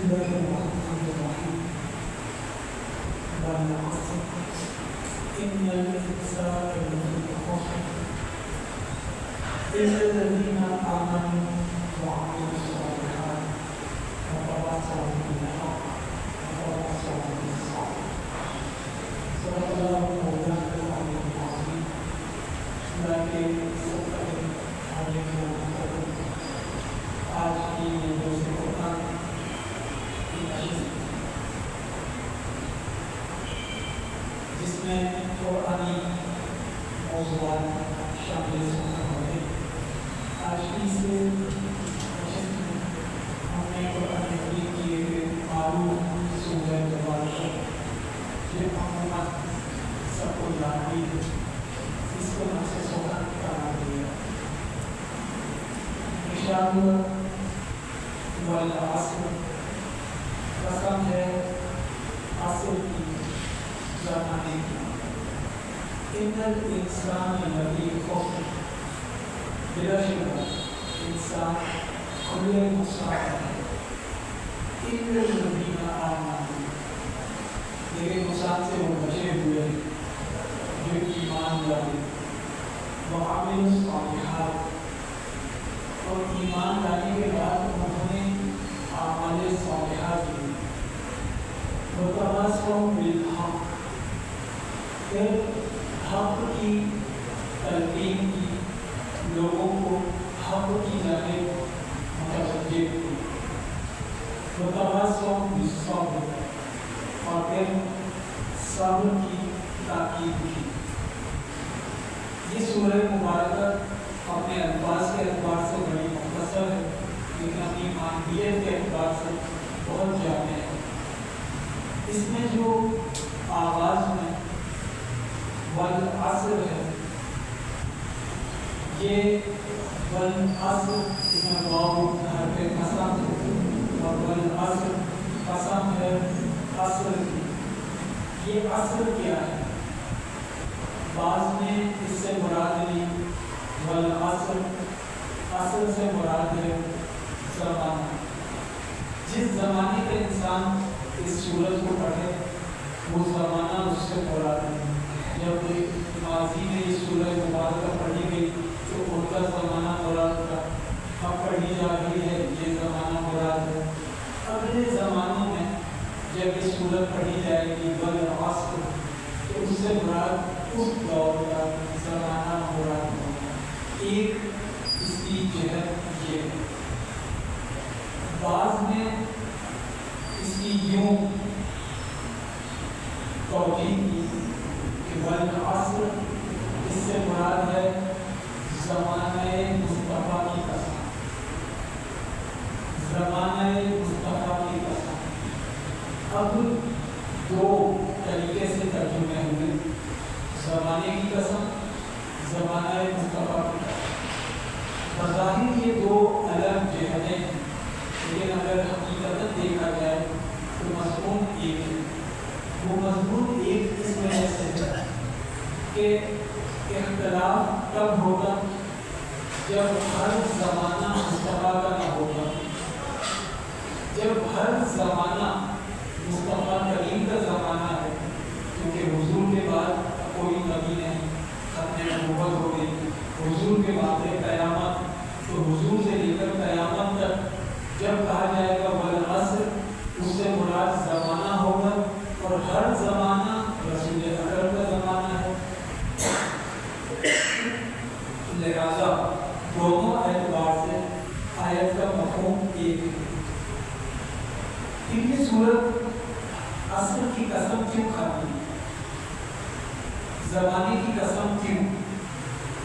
الله الرحمن الرحيم والعصر إن الإنسان لفي خسر إلا الذين آمنوا وعملوا الصالحات وتواصوا بالحق وتواصوا بالصبر. صدق الله مولانا العلي العظيم. لكن سبق علينا آج کی دوسری قرآن کی نشست جس میں قرآنی موضوعات شامل ہوئے. آج کی سے نشست میں ہم نے قرآن کریم کی ایک معروف سورہ مبارکہ جو عموماً سب کو یاد بھی ہے اس کو نفس سورہ قرار دیا. ارشاد والعصر قسم ہے عصر کی زمانے کی. ان الانسان لفی خسر بلا شبہ انسان کھلے نقصان ہے. الا الذین آمنوا لیکن نقصان سے وہ بچے ہوئے جو ایمان لائے وعملوا الصالحات اور ایمان لانے کے بعد انہوں نے اعمال صالحات کی. وتواصوا بالحق پھر حق کی تلقین کی لوگوں کو حق کی جانب متوجہ کی. وتواصوا بالصبر اور پھر صبر کی تاکید کی. یہ سورہ مبارکہ اپنے الفاظ کے اعتبار سے بڑی مختصر ہے لیکن اپنی معنویت کے اعتبار سے بہت جامع ہے. اس میں جو آغاز میں والعصر ہے یہ والعصر اس میں واو حرف قسم ہے اور والعصر قسم ہے عصر کی. یہ عصر کیا ہے؟ بعض نے اس سے مراد لی والعصر عصر سے مراد ہے زمانہ. جس زمانے کے انسان اس سورج کو پڑھے وہ زمانہ اس سے مراد ہے. جب ماضی میں یہ سورج مبارکہ پڑھی گئی تو ان کا زمانہ مراد تھا. اب پڑھی جا رہی ہے یہ زمانہ مراد ہے. اگلے زمانوں میں جب یہ سورج پڑھی جائے گی والعصر تو اس سے مراد اس دور کا زمانہ مراد ہے. ایک اس کی جہت یہ ہے. بعض نے اس کی یوں توجیہ کی کہ والعصر اس سے مراد ہے زمانہ مصطفیٰ کی قسم. زمانہ مصطفیٰ کی قسم. اب دو طریقے سے ترجمے ہوئے زمانے کی قسم زمانہ مصطفیٰ کی قسم. بظاہر یہ دو الگ جہتیں ہیں لیکن اگر حقیقت دیکھا جائے تو مضمون ایک ہے. وہ مضمون ایک اس وجہ سے ہے کہ اختلاف تب ہوگا جب ہر زمانہ مصطفیٰ کا نہ ہوگا. جب ہر زمانہ مصطفیٰ کریم کا زمانہ ہے کیونکہ حضور کے بعد کوئی نبی نہیں, ختم نبوت ہو گئی. حضور کے بعد قیامت تو حضور سے لے کر قیامت تک جب کہا جائے گا والعصر اس سے مراد زمانہ ہوگا اور ہر زمانہ رسول اکرم کا زمانہ ہے. لہذا دونوں اعتبار سے آیت کا مفہوم ایک ہے. یہ صورت عصر کی قسم کیوں کھاتی ہے؟ زمانے کی قسم کیوں؟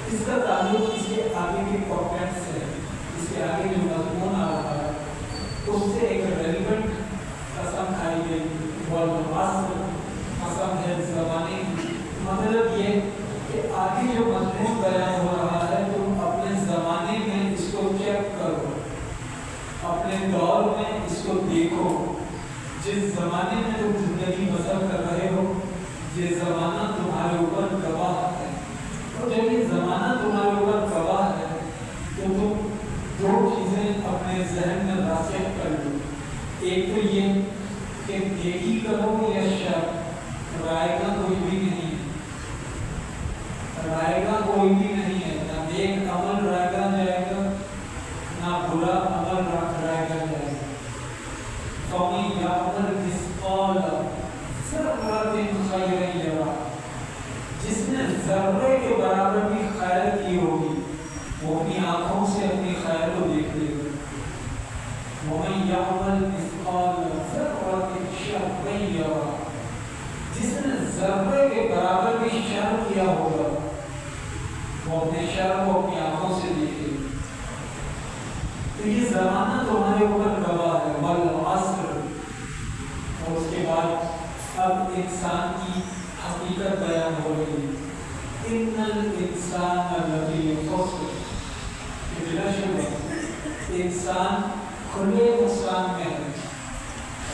اس کا تعلق اس کے آگے کے کانٹینٹ سے ہے. اس کے آگے جو مضمون آ رہا ہے اس سے ایک ریلیونٹ قسم کھائی گئی. والعصر قسم ہے زمانے کی. مطلب یہ کہ آگے جو مضمون بیان ہو رہا ہے تم اپنے زمانے میں اس کو چیک کرو, اپنے دور میں اس کو دیکھو. جس زمانے میں تم زندگی بسر کر رہے ہو یہ زمانہ تمہارے اوپر گواہ ہے. اور جب یہ زمانہ تمہارے اوپر گواہ ہے تو تم دو چیزیں اپنے ذہن میں راسخ کر لو. ایک تو یہ کہ نیکی کرو یا شر، رائے گا کوئی بھی نہیں ہے، رائے گا کوئی بھی نہیں ہے، نہ نیک عمل رائے گا جائے گا نہ برا عمل رائے گا جائے گا۔ فَمَن يَعْمَلْ مِثْقَالَ ذَرَّةٍ خَيْرًا يَرَهُ، جس نے ذرے کے برابر بھی خیر کی ہوگی وہ اپنی آنکھوں سے اپنی خیر کو دیکھ لے گا۔ وَمَن يَعْمَلْ مِثْقَالَ ذَرَّةٍ شَرًّا يَرَهُ، جس نے ذرے کے برابر بھی شر کیا ہوگا وہ اپنے شر کو اپنی آنکھوں سے دیکھے گا۔ تو یہ زمانہ تمہارے اوپر گواہ ہے، والعصر، اور اس کے بعد اب انسان کی حقیقت بیان ہو رہی ہے۔ ان الانسان لفی خسر، بلا شبہ انسان کھلے نقصان میں ہے۔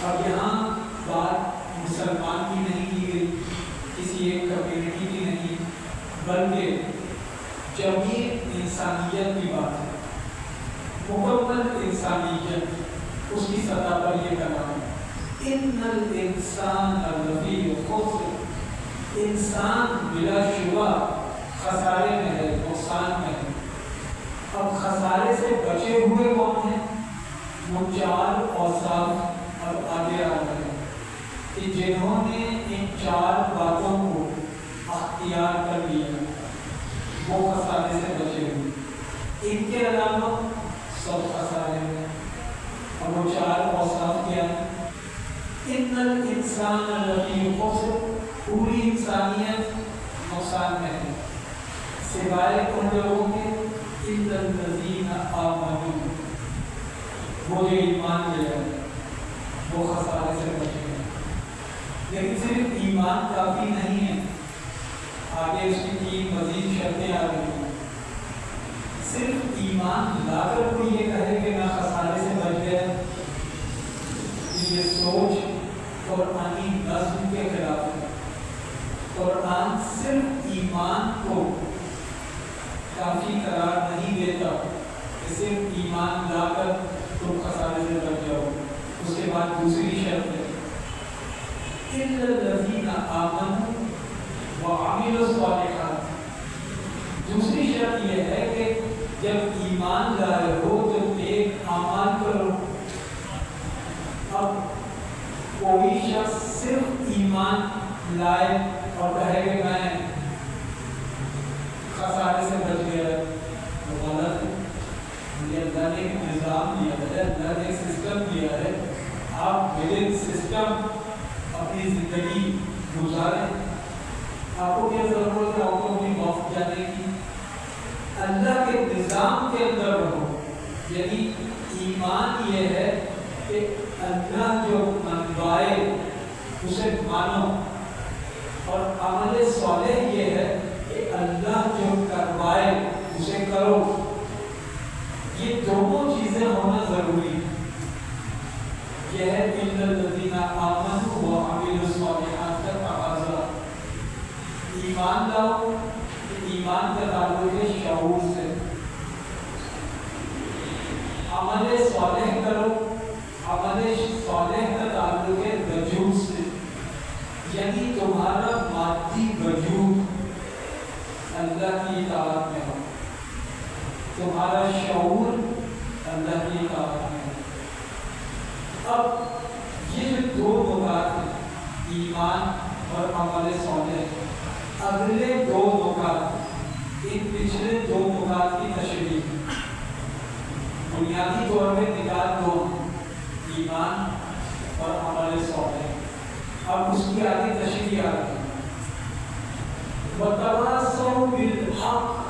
اب یہاں بات مسلمان کی نہیں کی گئی، کسی ایک کمیونٹی کی نہیں، بلکہ جمعی انسانیت کی بات ہے، مکمل انسانیت، اس کی سطح پر یہ کلام ہے۔ ان الانسان لفی خسر، انسان بلا شبہ خسارے میں ہے، نقصان میں ہے۔ اب خسارے سے بچے ہوئے کون ہیں؟ وہ چار اوصاف اب آگے آ رہے ہیں کہ جنہوں نے ان چار باتوں کو اختیار کر لیا وہ خسارے سے بچے ہوئے، ان کے علاوہ سب خسارے ہیں۔ اور وہ چار اوصاف کیا ہیں؟ ان الانسان لفی خسر، پوری انسانیت نقصان میں ہے سوائے ان لوگوں کے الا الذین آمنوا، وہ جو ایمان لے آئے وہ خسارے سے بچے ہیں۔ لیکن صرف ایمان کافی نہیں ہے، آگے اس کی تین مزید شرطیں آ رہی ہیں۔ صرف ایمان لا کر کوئی یہ کہے کہ میں خسارے سے بچ گیا، یہ سوچ قرآنی نظم کے خلاف ہے۔ قرآن صرف ایمان کو کافی قرار نہیں دیتا کہ صرف ایمان لا کر تم خسارے سے بچ جاؤ۔ اس کے بعد دوسری شرط ہے اِلَّا الَّذِينَ آمَنُوا وَعَمِلُوا الصَّالِحَاتِ، دوسری شرط یہ ہے کہ جب ایمان لائے ہو تو نیک اعمال کرو۔ اب کوئی شخص صرف ایمان لائے اور کہے کہ میں خسارے سے بچ گیا، وہ غلط ہے۔ یہ اللہ نے ایک نظام دیا ہے، اللہ نے ایک سسٹم دیا ہے، آپ ود سسٹم اپنی زندگی گزاریں۔ آپ کو کیا ضرورت ہے آپ کو اپنی وقت جانے کی؟ اللہ کے نظام کے اندر رہو، یعنی ایمان یہ ہے کہ اللہ جو منوائے اسے مانو، اور عمل صالح یہ ہے کہ اللہ جو کروائے اسے کرو۔ یہ دونوں چیزیں ہونا ضروری ہے۔ یہ ہے اِلَّا الَّذِينَ آمَنُوا وَعَمِلُوا الصَّالِحَاتِ کا تقاضا۔ ایمان لاؤ، ایمان کا تعلق ہے شعور سے۔ عمل صالح کرو، عمل صالح کا تعلق ہے وجود سے، یعنی تمہارا مادی وجود اللہ کی اطاعت میں ہو، تمہارا شعور اللہ کی اطاعت میں ہو۔ اب یہ جو دو نکات ہیں، ایمان اور عمل صالح، اگلے دو نکات ان پچھلے دو نکات کی تشریح ہے۔ بنیادی طور پہ نکات دو ہیں، ایمان اور عمل صالح۔ اب اس کی آگے تشریح آ رہی ہے۔ وَتَوَاصَوْا بِالْحَقِّ،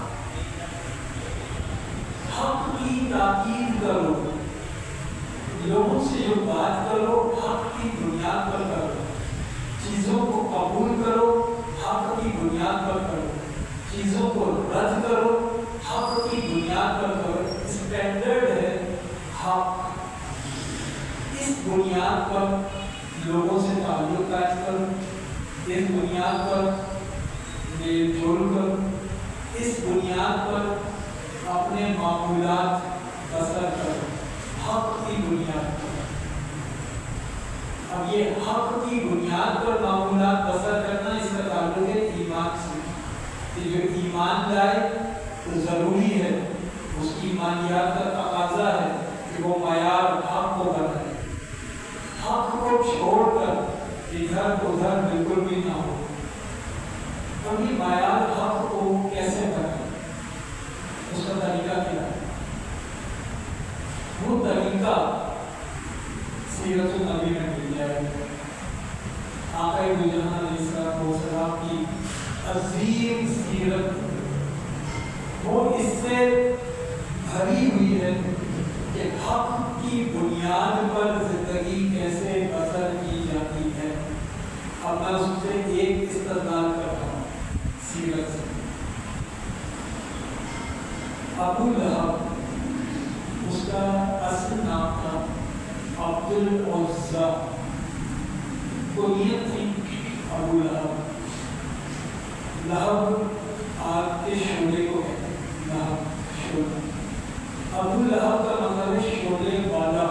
حق کی تاکید کرو، لوگوں سے جو بات کرو حق کی بنیاد پر کرو، چیزوں کو قبول کرو حق کی بنیاد پر کرو، چیزوں کو رد کرو حق کی بنیاد پر کرو۔ اسٹینڈرڈ ہے حق، اس بنیاد پر لوگوں سے تعلق قائم کرو، اس بنیاد پر میل جول کرو، اس بنیاد پر اپنے معمولات بسر کرو، حق کی بنیاد پر۔ کہ حق کی بنیاد پر معمولات بسر کرنا اس کا تعلق ہے ایمان سے، کہ جو ایمان لائے تو ضروری ہے، اس کی ایمانیات کا تقاضا ہے کہ وہ معیار حق کو بنائے، حق کو چھوڑ کر ادھر ادھر بالکل بھی نہ ہو۔ کبھی معیار حق کو کیسے بنائے، اس کا طریقہ کیا ہے؟ وہ طریقہ سیرت النبی میں مل جائے گا۔ آقا دو جہاں علیہ السلام کی عظیم سیرت وہ اس سے بھری ہوئی ہے کہ حق کی بنیاد پر زندگی کیسے بسر کی جاتی ہے۔ اب میں اس سے ایک استدلال کر رہا ہوں سیرت سے۔ ابو لہب، اس کا اصل نام تھا عبد العزیٰ، کنیت تھی ابو لہب۔ لہب آگ کے شعلے کو کہتے ہیں، لہب شعلہ۔ ابو لہب کا مطلب ہے شعلے والا،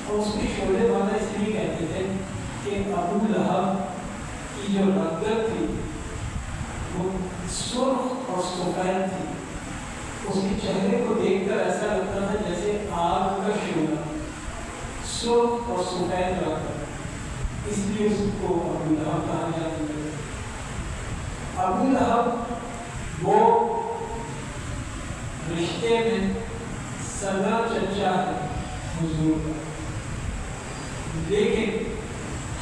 اور اس کے شعلے والا اس لیے کہتے تھے کہ ابو لہب کی جو رنگت تھی وہ سرخ اور سفید تھی۔ اس کے چہرے کو دیکھ کر ایسا لگتا تھا جیسے آگ کا شعلہ، سرخ اور سفید رنگ، اس لیے اس کو ابو لہب کہا جاتا ہے۔ ابو لہب وہ رشتے میں سگا چچا ہے حضور کا، لیکن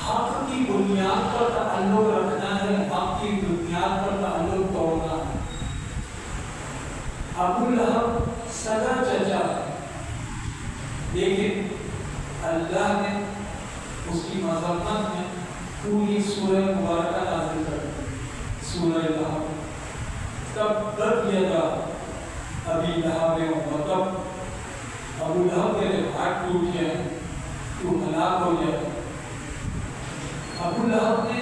حق کی بنیاد پر تعلق رکھنا ہے، حق کی بنیاد پر تعلق توڑنا ہے۔ ابو لہب سگا چچا ہے، لیکن اللہ نے اس کی مذمت میں پوری سورہ مبارکہ نازل کر دی، سورہ لہب۔ تبت یدا ابی لہب وتب، ابو لہب تیرے ہاتھ ٹوٹ جائے، تو ہلاک ہو جائے۔ ابو لہب نے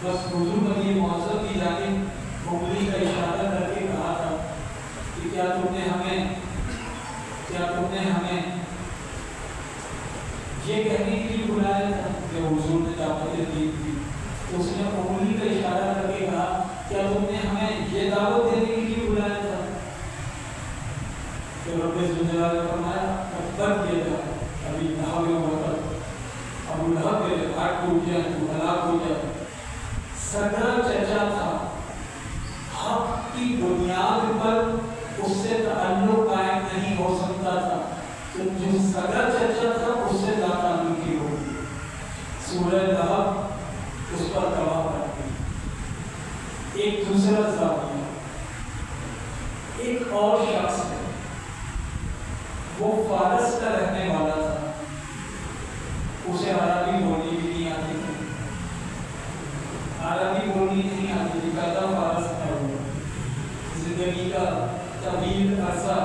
بس حضور نبی معظم کی جانب انگلی کا اشارہ کر کے کہا تھا کہ کیا تم نے ہمیں یہ کہنے کے لیے بلایا تھا کہ حضور نے دعوت دی تھی؟ تو اس نے انگلی کا اشارہ کر کے کہا کیا تم نے ہمیں یہ دعوت دینے کے لیے بلایا تھا؟ تو رب ذوالجلال نے فرمایا تبت یدا ابی لہب وتب، ابو لہب کے ہاتھ ٹوٹ جائے، تو ہلاک ہو جائے۔ سگا چچا تھا، حق کی بنیاد پر اس سے تعلق قائم نہیں ہو سکتا تھا، تو جو سگا چچا تھا اس سے لا تعلقی ہوگی۔ سورہ لہب اس پر گواہ کرتی ہے۔ ایک دوسرا زاویہ، ایک اور شخص ہے، وہ فارس کا رہنے والا تھا، اسے عربی بولنی بھی نہیں آتی تھی، عربی بولنی نہیں آتی تھی، پیدا فارس میں ہوا، زندگی کا طویل عرصہ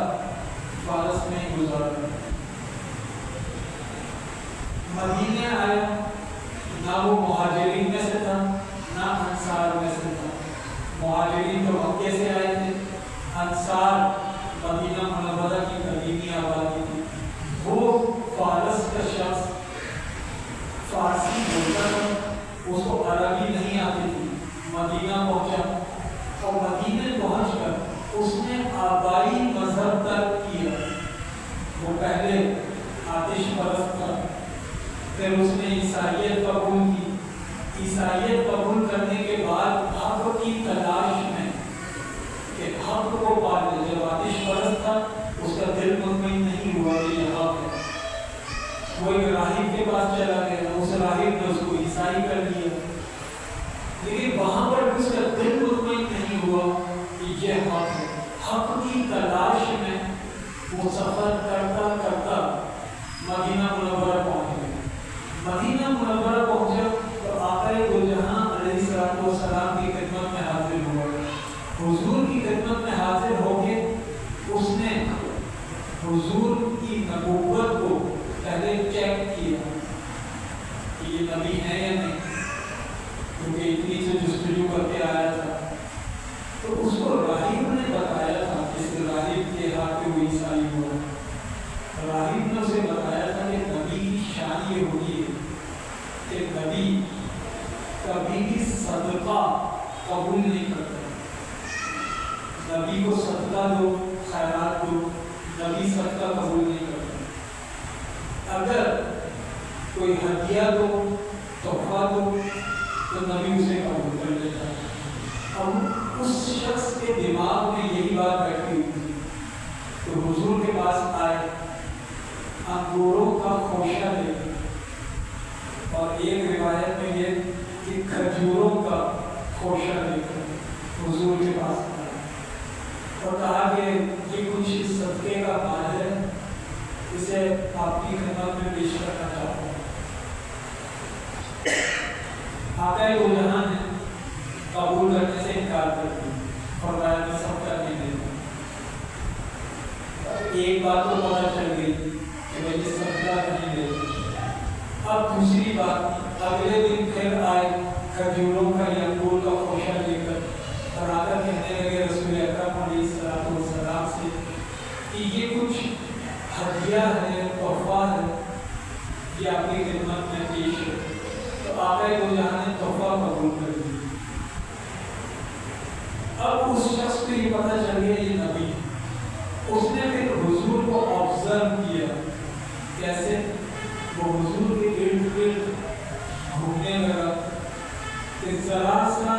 فارس میں گزارا۔ مدینے آیا، نہ وہ مہاجرین میں سے تھا نہ انصار میں سے تھا۔ مہاجرین تو مکے سے آئے تھے، انصار مدینہ منورہ کی قدیمی آبادی تھی۔ وہ فارس کا شخص فارسی بولتا تھا، اس کو عربی نہیں آتی تھی، مدینہ پہنچا اور مدینے پہنچ کر اس نے آبائی مذہب ترک کیا۔ وہ پہلے آتش پرست تھا، پھر اس نے عیسائیت قبول کی۔ عیسائیت قبول کرنے کے بعد حق کی تلاش میں کہ حق کو پا لے، جب آتش پرست تھا اس کا دل مطمئن نہیں ہوا کہ یہ حق ہے، وہ ایک راہب کے پاس چلا گیا، اس راہب نے اس کو عیسائی کر دیا، لیکن وہاں پر بھی اس کا دل مطمئن نہیں ہوا کہ یہ حق ہے۔ حق کی تلاش میں وہ سفر کرتا کرتا مدینہ منورہ پہنچ گیا۔ مدینہ منورہ پہنچا تو آقا دو جہاں علیہ السلام کی خدمت میں حاضر ہوا۔ حضور کی خدمت میں حاضر ہو کے اس نے حضور کی نبوت کو پہلے چیک کیا کہ یہ نبی ہے یا نہیں، کیونکہ اتنی سے جستجو کر کے آیا تھا۔ تو اس کو راہب نے بتایا تھا، جس راہب کے ہاتھ پہ وہ عیسائی ہوا، کوئی ہدیہ دو، تحفہ دو، تو نبی اسے قبول کر لیتا ہے۔ اب اس شخص کے دماغ میں یہی بات بیٹھی ہوئی تھی تو حضور کے پاس آئے، انگوروں کا خوشہ لے کر، اور ایک روایت میں یہ کہ کھجوروں کا خوشہ لے کر حضور کے پاس آئے اور کہا کہ یہ کچھ صدقے کا مال ہے، اسے آپ کی خدمت میں پیش کرنا چاہتا ہوں۔ آقا دو جہاں نے قبول کرنے سے انکار کر دیا، فرمایا میں سب کا نہیں دیتا۔ ایک بات تو پتہ چل گئی کہ میں یہ سب کا نہیں دیتا۔ اب دوسری بات، اگلے دن پھر آئے کھجوروں کا یا انگور کا خوشہ لے کر اور آ کر کہنے لگے رسول اکرم علیہ الصلوۃ والسلام سے کہ یہ کچھ ہدیہ ہے، تحفہ ہے، یہ آپ کی خدمت میں پیش ہے۔ تو آقا دو جہاں نے تحفہ قبول کر دیا۔ اب اس شخص کو یہ پتہ چل گیا یہ نبی ہے۔ اس نے پھر حضور کو آبزرو کیا، کیسے وہ حضور کے ارد گرد گھومنے لگا کہ ذرا سا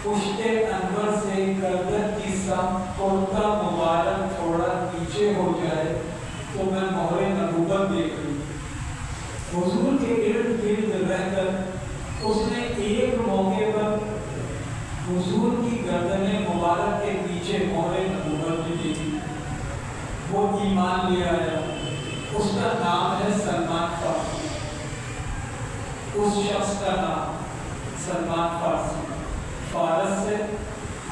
پشت انور سے گردن کی سمت کرتا مبارک تھوڑا نیچے ہو جائے تو میں مہر نبوت دیکھ لوں۔ حضور کے ارد گرد رہ کر اس نے ایک موقع پر حضور کی گردن مبارک کے نیچے مہر نبوت بھی دیکھی، وہ ایمان لے آیا۔ اس کا نام ہے سلمان فارسی۔ اس شخص کا نام سلمان فارسی، فارس سے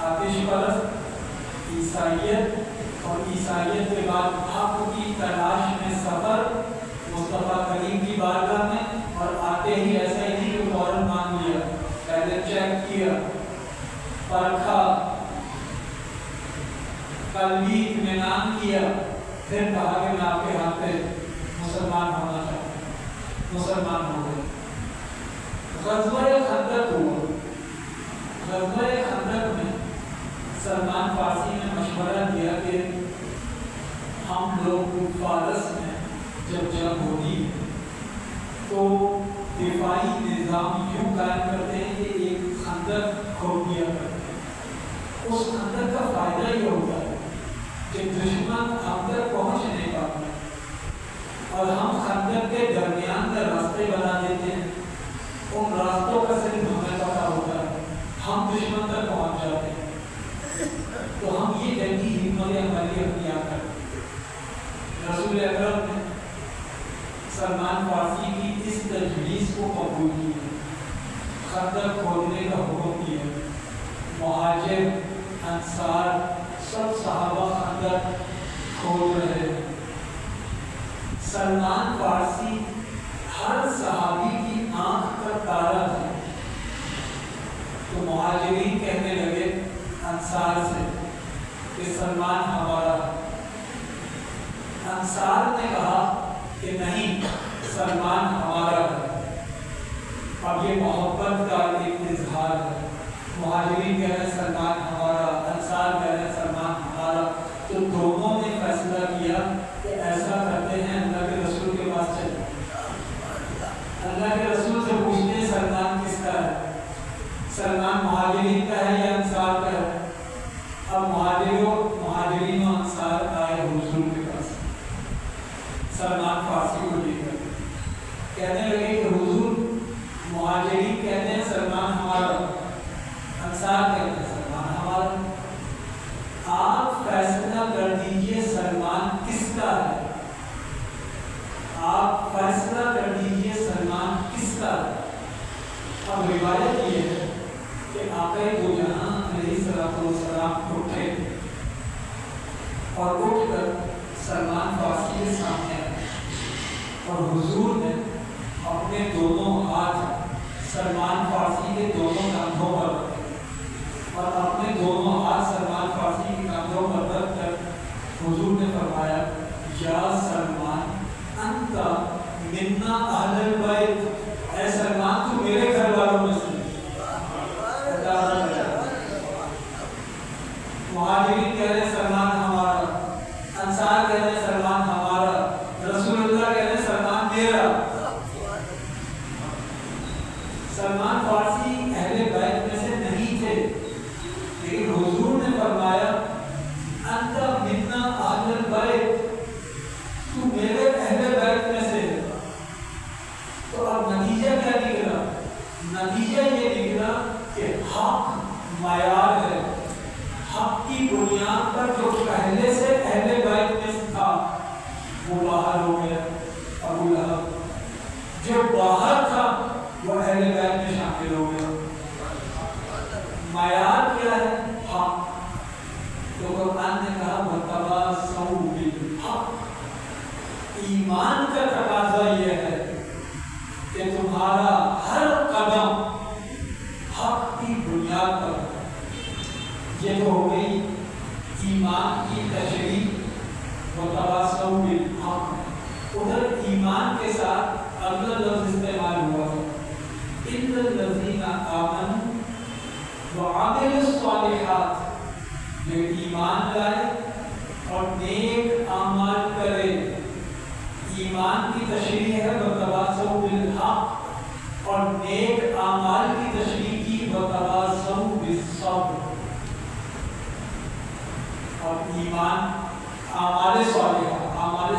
آتش پرست، عیسائیت، اور عیسائیت کے بعد حق کی تلاش میں سفر مصطفیٰ کریم کی بارگاہ میں، اور آتے ہی ایسا ہی نہیں کہ فوراً مان لیا، پہلے چیک کیا، پرکھا، قلبی اطمینان کیا، پھر کہا کہ میں آپ کے ہاتھ پہ مسلمان ہونا چاہتا ہوں، مسلمان ہو گئے۔ غزوہ خندق ہوا۔ غزوہ خندق میں سلمان فارسی نے مشورہ دیا کہ ہم لوگ فارس میں جب جنگ ہوتی ہے تو دفاعی نظام یوں قائم کرتے ہیں کہ ایک خندق کھود دیا کرتے ہیں۔ اس خندق کا فائدہ یہ ہوتا ہے کہ دشمن ہم تک پہنچ نہیں پاتا اور ہم خندق کے درمیان کا راستے بنا دیتے ہیں، ان راستوں کا صرف ہمیں پتا ہوتا ہے، ہم دشمن تک پہنچ جاتے ہیں۔ تو ہم یہ جنگی حکمت عملی اختیار کرتے ہیں۔ رسول اکرم نے سلمان فارسی کی اس تجویز کو قبول کیا، خندق کھودنے کا حکم دیا۔ مہاجر، انصار، سب صحابہ خندق کھود رہے۔ سلمان فارسی ہر صحابی کی آنکھ کا تارا تھا۔ تو مہاجرین کہنے لگے انصار سے کہ سلمان ہمارا۔ انصار نے کہا کہ نہیں، سلمان ہمارا ہے۔ اب یہ محبت کا ایک اظہار ہے۔ مہاجرین کہہ رہے ہیں سلمان ہمارا، انصار کہہ رہے ہیں سلمان ہمارا۔ تو دونوں نے فیصلہ کیا کہ ایسا کرتے ہیں، اللہ کے رسول کے پاس چلے، اللہ کے رسول سے پوچھتے ہیں سلمان کس کا ہے، سلمان مہاجرین کا ہے یا انصار کا ہے۔ اب مہاجرین و انصار آئے حضور کے پاس سلمان فارسی کو لے کر، کہنے لگے کہ حضور مہاجرین کہتے ہیں سلمان ہمارا، انصار کہتے ہیں سلمان ہمارا، آپ فیصلہ کر دیجئے سلمان کس کا ہے، آپ فیصلہ کر دیجئے سلمان کس کا ہے۔ اب روایت یہ ہے کہ آقا دو جہاں علیہ السلام اٹھے اور اٹھ کر سلمان فارسی کے سامنے آئے اور حضور نے اپنے دونوں ہاتھ سلمان فارسی کے دونوں کندھوں پر رکھے اور اپنے دونوں ہاتھ سلمان فارسی کے کندھوں پر رکھ کر حضور نے فرمایا یا سلمان انت منا اہل البیت، اے سلمان تو میرے گھر والوں میں سے۔ مہاجرین کہہ رہے سلمان ہمارا، انصار کہہ رہے سلمان ہمارا، رسول اللہ کہہ رہے سلمان میرا۔ وہ باہر ہو گیا ابو لہب، جو باہر تھا وہ اہل بیت میں شامل ہو گیا۔ معیار کیا ہے؟ حق۔ تو قرآن نے کہا وَتَوَاصَوْا بِالْحَقِّ، ایمان کا تقاضا یہ ہے کہ تمہارا ہر قدم حق کی بنیاد پر۔ یہ تو ہو گئی ایمان کی تشریح، وَتَوَاصَوْا بِالْحَقِّ۔ ادھر ایمان کے ساتھ اگلا لفظ استعمال ہوا ہے، إِنَّ الَّذِينَ آمَنُوا وَعَمِلُوا الصَّالِحَاتِ، جو ایمان لائے اور نیک اعمال کرے۔ ایمان کی تشریح ہے وَتَوَاصَوْا بِالْحَقِّ، اور نیک اعمال کی تشریح کی وَتَوَاصَوْا بِالصَّبْرِ۔ اور ایمان اعمال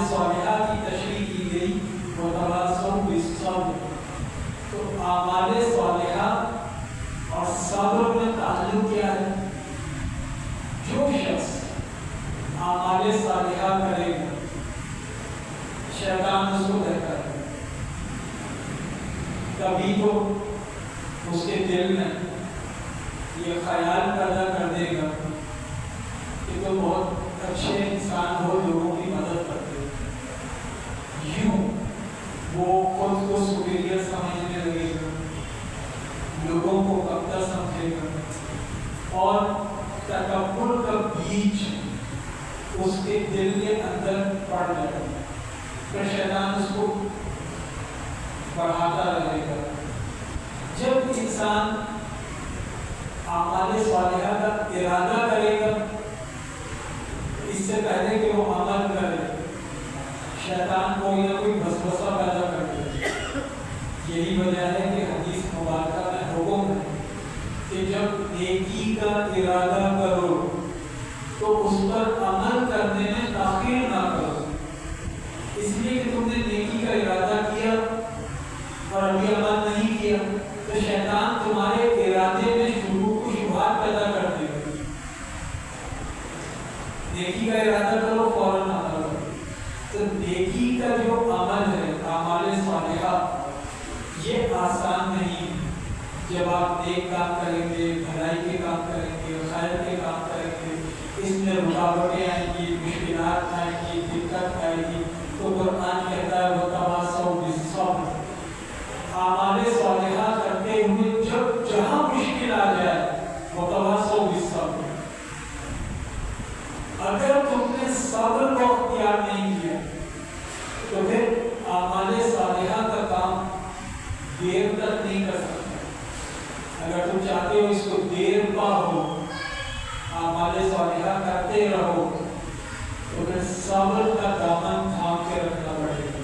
صالحہ کی تشریح کی گئی وَتَوَاصَوْا بِالصَّبْرِ۔ تو اعمال صالحہ اور صبر میں تعلق کیا ہے؟ جو شخص اعمال صالحہ کرے گا شیطان اس کو کہتا ہے، کبھی تو اس کے دل میں یہ خیال پیدا کر دے گا کہ تو بہت اچھے انسان ہو، لوگوں کی مدد کرتے، یوں وہ خود کو سپیریئر سمجھنے لگے گا، لوگوں کو کمتر سمجھے گا، اور تکبر کا بیج اس کے دل کے اندر پڑ جائے گا، پھر شیطان اس کو بڑھاتا رہے گا۔ جب انسان اعمال صالحہ کا ارادہ کرے گا اس سے پہلے کہ وہ عمل کرے، شیطان کوئی نہ کوئی وسوسہ پیدا کرتا ہے۔ یہی وجہ ہے کہ حدیث مبارکہ میں حکم ہے کہ جب نیکی کا ارادہ کرو تو اس پر عمل کرنے میں تاخیر نہ کرو، اس لیے کہ تم نے نیکی کا ارادہ کیا اور ابھی عمل نہیں کیا تو شیطان تمہارے ارادے میں شروع و شبہات پیدا کر دے گا۔ نیکی کا ارادہ کرو فوراً عمل کرو۔ تو نیکی کا جو عمل ہے اعمال صالحہ یہ آسان نہیں۔ جب آپ نیک کام کریں گے، بھلائی کے کام کریں گے، خیر کے کام کریں گے، اس میں رکاوٹیں آئیں گی، مشکلات آئیں گی، دقت آئے گی، تو قرآن کہتا ہے وَتَوَاصَوْا بِالصَّبْرِ۔ اعمال صالحہ کرتے ہوئے جب جہاں مشکل آ جائے وَتَوَاصَوْا بِالصَّبْرِ۔ اگر تم نے صبر کو اختیار نہیں کیا تو پھر اعمال صالحہ کا کام دیر تک نہیں کر سکتے۔ اگر تم چاہتے ہو اس کو دیر پا ہو، اعمال صالحہ کرتے رہو، تو پھر صبر کا دامن تھام کے رکھنا پڑے گا۔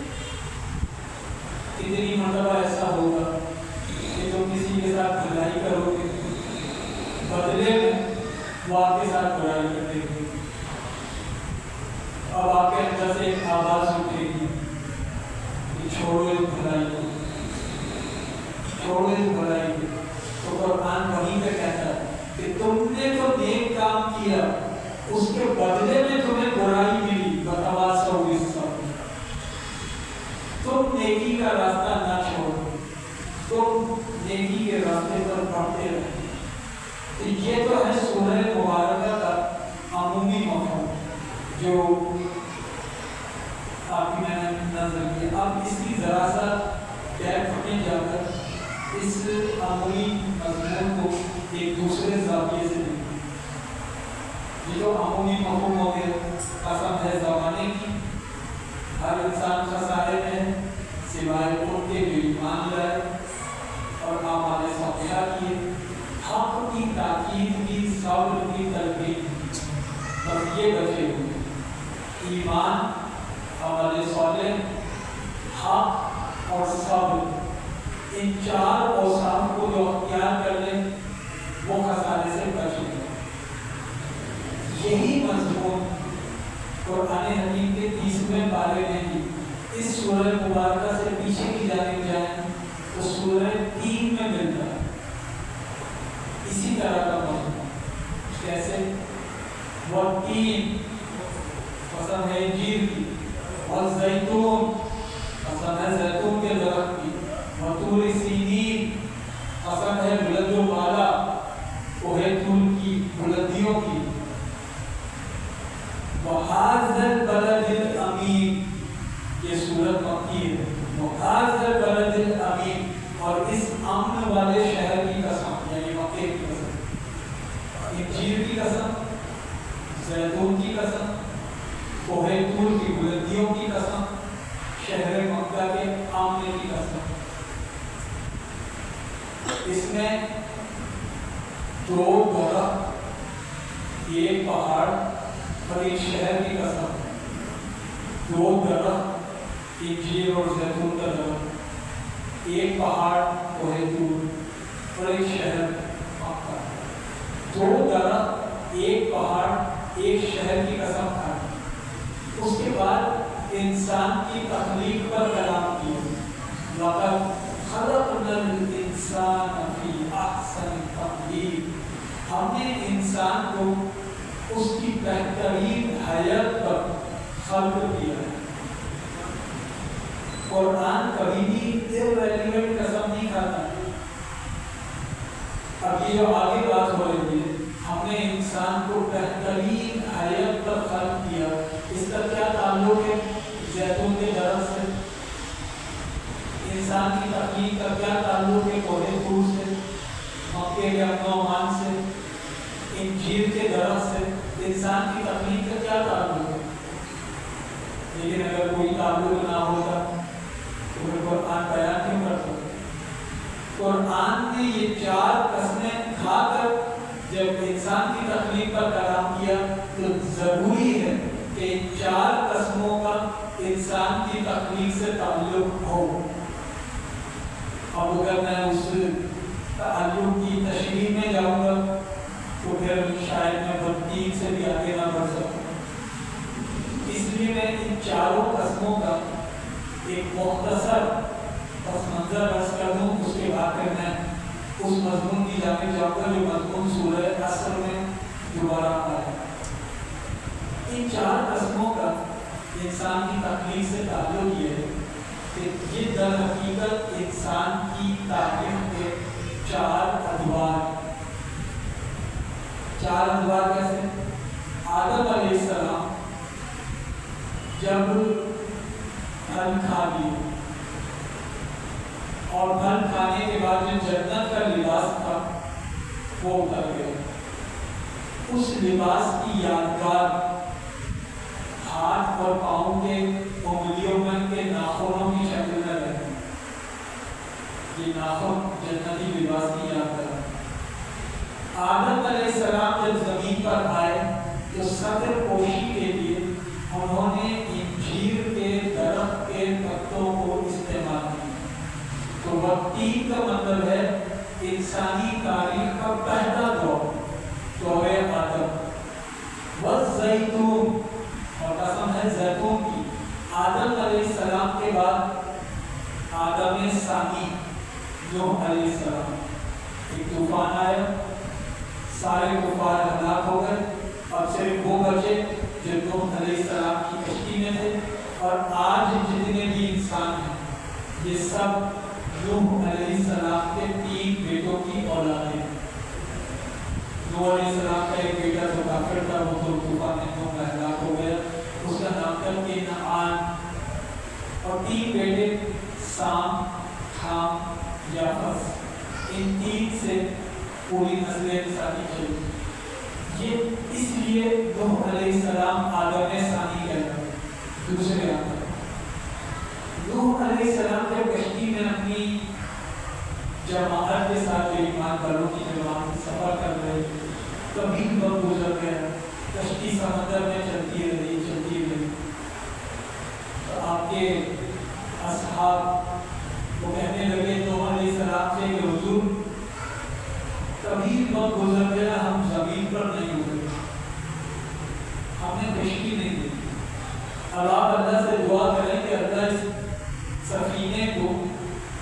کتنی مرتبہ ایسا ہوگا کہ تم کسی کے ساتھ بھلائی کرو گے، بدلے میں وہ آپ کے ساتھ برائی کر دے گی، اب آپ کے اندر سے ایک آواز اٹھے گی کہ چھوڑو اس بھلائی کو، چھوڑو اس بھلائی کو۔ تو قرآن وہیں پہ کہتا ہے کہ تم نے تو نیک کام کیا، اس کے بدلے میں تمہیں برائی ملی، وَتَوَاصَوْا بِالصَّبْرِ۔ تم نیکی کا راستہ نہ چھوڑو، تم نیکی کے راستے پر بڑھتے رہو۔ تو یہ تو ہے سورہ مبارکہ کا عمومی مفہوم جو آپ کی میں نے نظر کیا۔ اب اس کی ذرا سا ڈیپتھ میں جا کر اس عمومی مضمون کو ایک دوسرے زاویے سے دیکھیں۔ یہ جو عمومی مفہوم ہو گیا، قسم ہے زمانے کی، ہر انسان خسارے میں ہے سوائے ان کے جو ایمان لائے اور اعمال صالحہ کیے، حق کی تاکید کی، صبر کی تلقین، بس یہ بچے ہوئے، ایمان، عمل صالح، حق اور صبر۔ ان چار اوصاف کو جو اختیار کر لیں وہ خسارے سے بچ گئے۔ یہی مضمون قرآن حکیم کے 30ویں پارے میں ہی اس سورہ مبارکہ سے پیچھے کی جانب جائیں تو سورہ 3 میں ملتا ہے اسی طرح کا مضمون۔ کیسے؟ والتین، قسم ہے انجیر کی، والزیتون قسم ہے زیتون کے درخت کی، وطور سینین قسم ہے بلند و بالا کوہ طور کی بلندیوں کی، وہذا البلد الامین یہ سورت مکی ہے، وہذا البلد الامین اور اس امن والے شہر کی قسم یعنی مکے کی قسم، انجیر کی قسم، زیتون کی قسم، کوہ طور کی بلندیوں کی قسم، شہر مکہ کے آمنے کی قسم۔ اس میں دو درخت، ایک پہاڑ اور ایک شہر کی قسم، دو درخت انجیر اور زیتون کا درخت، ایک پہاڑ کوہ طور اور ایک شہر مکہ، دو درخت ایک پہاڑ ایک شہر کی قسم کھائی۔ اس کے بعد انسان کی تخلیق پر کلام کیا، لقد خلقنا الانسان فی احسن تقویم، ہم نے انسان کو اس کی بہترین حیت پر خلق کیا ہے۔ قرآن کبھی بھی irrelevant قسم نہیں کھاتا۔ اب یہ جو آگے بات ہو رہی ہے، ہم نے انسان کو بہترین حیت پر خلق کیا، اس کا کیا تعلق ہے زیتون کے درخت سے؟ انسان کی تخلیق کا کیا تعلق ہے کوہ طور سے، مکے کے امن و امان سے، انجیر کے درخت سے؟ انسان کی تخلیق کا کیا تعلق ہے؟ لیکن اگر کوئی تعلق نہ ہوتا تو پھر قرآن بیان کیوں کرتا؟ قرآن نے یہ چار قسمیں کھا کر جب انسان کی تخلیق پر کلام کیا تو ضروری ہے کہ ان چار قسموں کا انسان کی تخلیق سے تعلق ہو۔ اب اگر میں اس تعلق کی تشریح میں جاؤں گا تو پھر شاید میں بدتین سے بھی آگے نہ بڑھ سکوں، اس لیے میں ان چاروں قسموں کا ایک مختصر پس منظر رس کر دوں، اس کے بعد پھر میں اس مضمون کی جانب جاؤں گا جو مضمون سورہ عصر میں دوبارہ آیا۔ ان چار قسموں کا انسان کی تخلیق سے تعلق یہ ہے کہ یہ در حقیقت انسان کی تعریف کے چار ادوار۔ چار ادوار کیسے؟ آدم علیہ السلام جب پھل کھا لیے اور پھل کھانے کے بعد جو جنت کا لباس تھا وہ اتر گیا، اس لباس کی یادگار ہاتھ اور پاؤں کے انگلیوں میں کے ناخنوں کی شکل میں رہتی، یہ ناخن جنتی لباس کی یادگار۔ آدم علیہ السلام جب زمین پر آئے تو سطر پوشی کے لیے انہوں نے انجیر کے درخت کے پتوں کو استعمال کیا۔ تو وقتین کا مطلب ہے انسانی تاریخ کا پہلا دور، دور آدم۔ والزیتون اور قسم ہے زیتون کی، آدم علیہ السلام کے بعد آدم ثانی نوح علیہ السلام، ایک طوفان آیا، سارے کفار ہلاک ہو گئے، اب صرف وہ بچے جو نوح علیہ السلام کی کشتی میں تھے، اور آج جتنے بھی انسان ہیں یہ سب نوح علیہ السلام کے 3 بیٹوں کی اولاد ہیں۔ نوح علیہ السلام کا ایک بیٹا جو کافر تھا وہ تو طوفان نوح میں ہلاک ہو گیا، اس کا نام تھا کنعان، اور 3 بیٹے سام، حام، یافس، ان 3 سے پوری نسل انسانی چلی۔ یہ اس لیے نوح علیہ السلام آدم ثانی کہتا ہے، دوسرے آدم۔ نوح علیہ السلام جب کشتی میں اپنی جماعت کے ساتھ جو ایمان والوں کی جماعت سفر کر رہے، کبھی وقت گزر گیا، کشتی سمندر میں چلتی رہی۔ تو آپ کے اصحاب وہ کہنے لگے نوح علیہ السلام سے کہ حضور کبھی وقت گزر گیا، ہم زمین پر نہیں اترے، ہم نے کشتی نہیں دی، اب آپ اللہ سے دعا کریں کہ اللہ اس سفینے کو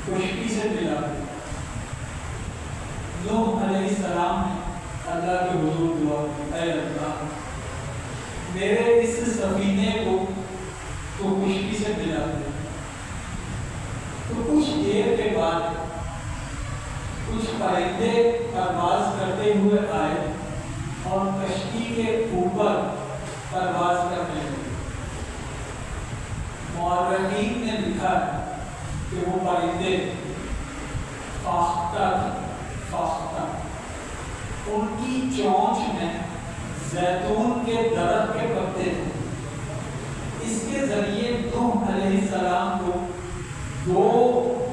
کشتی سے ملا دے۔ نوح علیہ السلام نے اللہ کے حضور دعا کی، اے اللہ میرے اس سفینے کو تو کشتی سے ملاتے ہیں۔ تو کچھ دیر کے بعد کچھ پرندے پرواز کرتے ہوئے آئے اور کشتی کے اوپر پرواز کرنے لگے۔ مورخین نے لکھا ہے کہ وہ پرندے فاختہ ان کی چونچ میں زیتون کے درخت کے پتے تھے۔ اس کے ذریعے نوح علیہ السلام کو 2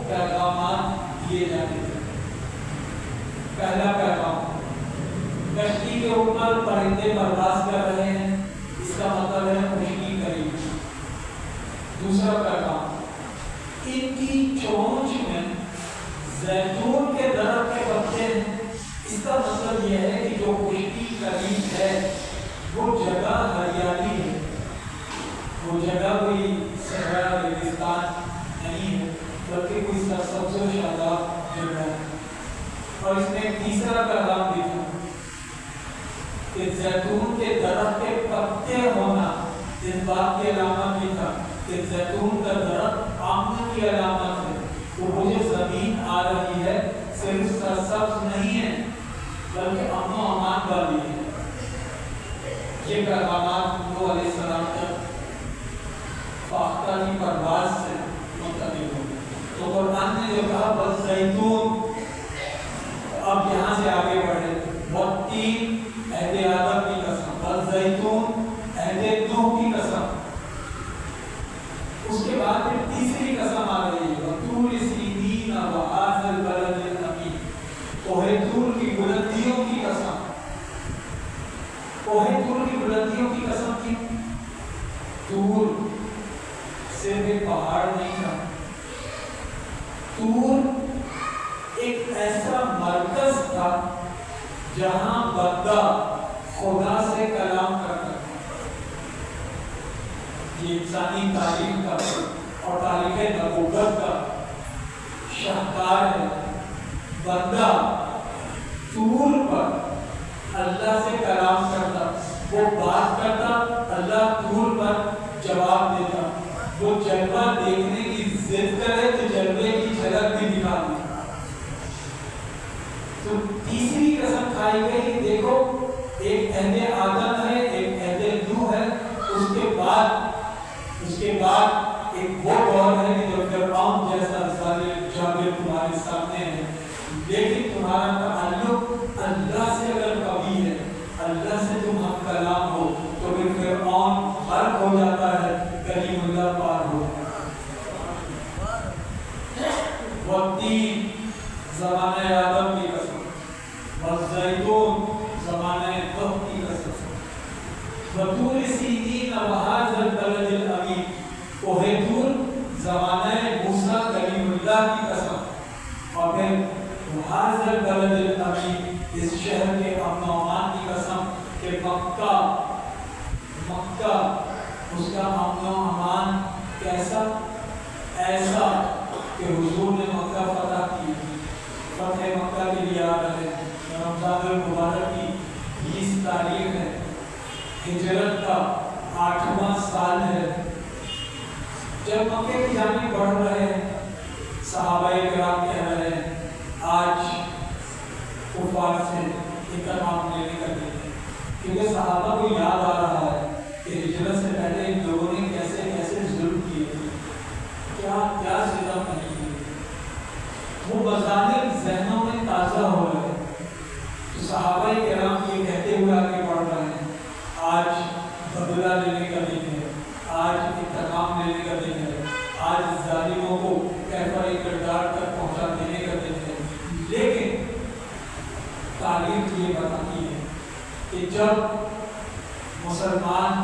پیغامات دیے جاتے تھے۔ پہلا پیغام، کشتی کے اوپر پرندے پرواز کر رہے ہیں، اس کا مطلب ہے خشکی قریب۔ دوسرا پیغام، ان کی چونچ میں زیتون کے درخت کے پتے ہیں، اس کا مطلب یہ ہے کہ جو خشکی قریب ہے وہ جگہ ہریالی ہے، وہ جگہ کوئی صحرا ریگستان نہیں ہے بلکہ کوئی سرسبز و شاداب جگہ ہے۔ اور اس میں ایک تیسرا پیغام بھی تھا کہ زیتون کے درخت کے پتے ہونا اس بات کی علامت بھی تھا کہ زیتون کا درخت امن کی علامت ہے، تو وہ جو زمین آ رہی ہے صرف سرسبز نہیں ہے بلکہ امن و امان والی ہے۔ یہ پیغامات نوح علیہ السلام تک فاختہ کی پرواز سے منتقل ہو گئے۔ تو قرآن نے جو کہا والزیتون، اب یہاں سے آگے بڑھے، والتین عہد آدم کی قسم، والزیتون عہد نوح کی قسم۔ اس کے بعد پھر تیسری قسم آ رہی ہے وطور سینین وہذا البلد الامین، کوہ طور کی بلندیوں کی قسم۔ کوہ طور کی بلندیوں کی قسم کی، طور صرف ایک پہاڑ نہیں تھا، طور ایک ایسا مرکز تھا جہاں بندہ خدا سے کلام کرتا تھا۔ یہ انسانی تاریخ کا اور تاریخ نبوت کا شاہکار ہے۔ بندہ طور پر اللہ سے کلام کرتا، وہ بات کرتا، اللہ طور پر جواب دیتا، وہ جلوہ دیکھنے کی ضد کرے تو جلوے کی جھلک بھی دکھا دیتا۔ تو تیسری قسم کھائی گئی، دیکھو ایک عہد آدم ہے، ایک عہد نوح ہے، اس کے بعد ایک وہ دور ہے کہ جو فرعون جیسا ظالم جابر تمہارے سامنے ہے، لیکن تمہارا تعلق اللہ سے اگر قوی ہے، اللہ سے تم ہم کلام ہو، تو پھر فرعون غرق ہو جاتا ہے، کلیم اللہ پار ہو جاتا ہے۔ والتین زمانہ آدم کی قسم، والزیتون زمانہ نوح کی قسم، وطور سینین وہذا البلد الامین، کوہ طور زمانہ موسیٰ کلیم اللہ کی قسم، اور پھر وہذا البلد الامین، اس شہر کے امن و امان کی قسم کہ مکہ اس کا امن و امان کیسا؟ ایسا کہ حضور نے مکہ فتح کی۔ فتح مکہ کے لیے آ رہے ہیں، رمضان المبارک کی 20 تاریخ ہے، ہجرت کا 8واں سال ہے۔ جب مکے کی جانب بڑھ رہے ہیں، صحابہ کرام کہہ رہے ہیں آج کفار سے انتقام لینے کا دن ہے، کیونکہ صحابہ کو یاد آ رہا ہے کہ ہجرت سے پہلے ان لوگوں نے کیسے کیسے ظلم کیے تھے، کیا کیا ستم نہیں کیے تھے، وہ بظاہر ذہنوں میں تازہ ہو رہے ہیں۔ تو صحابہ کرام یہ کہتے ہوئے آگے بڑھ رہے ہیں آج بدلہ لینے کا دن ہے، آج انتقام لینے کا دن ہے، آج ظالموں کو کیفر کردار تک پہنچا دینے کا دن ہے۔ لیکن تاریخ یہ بتاتی ہے کہ جب مسلمان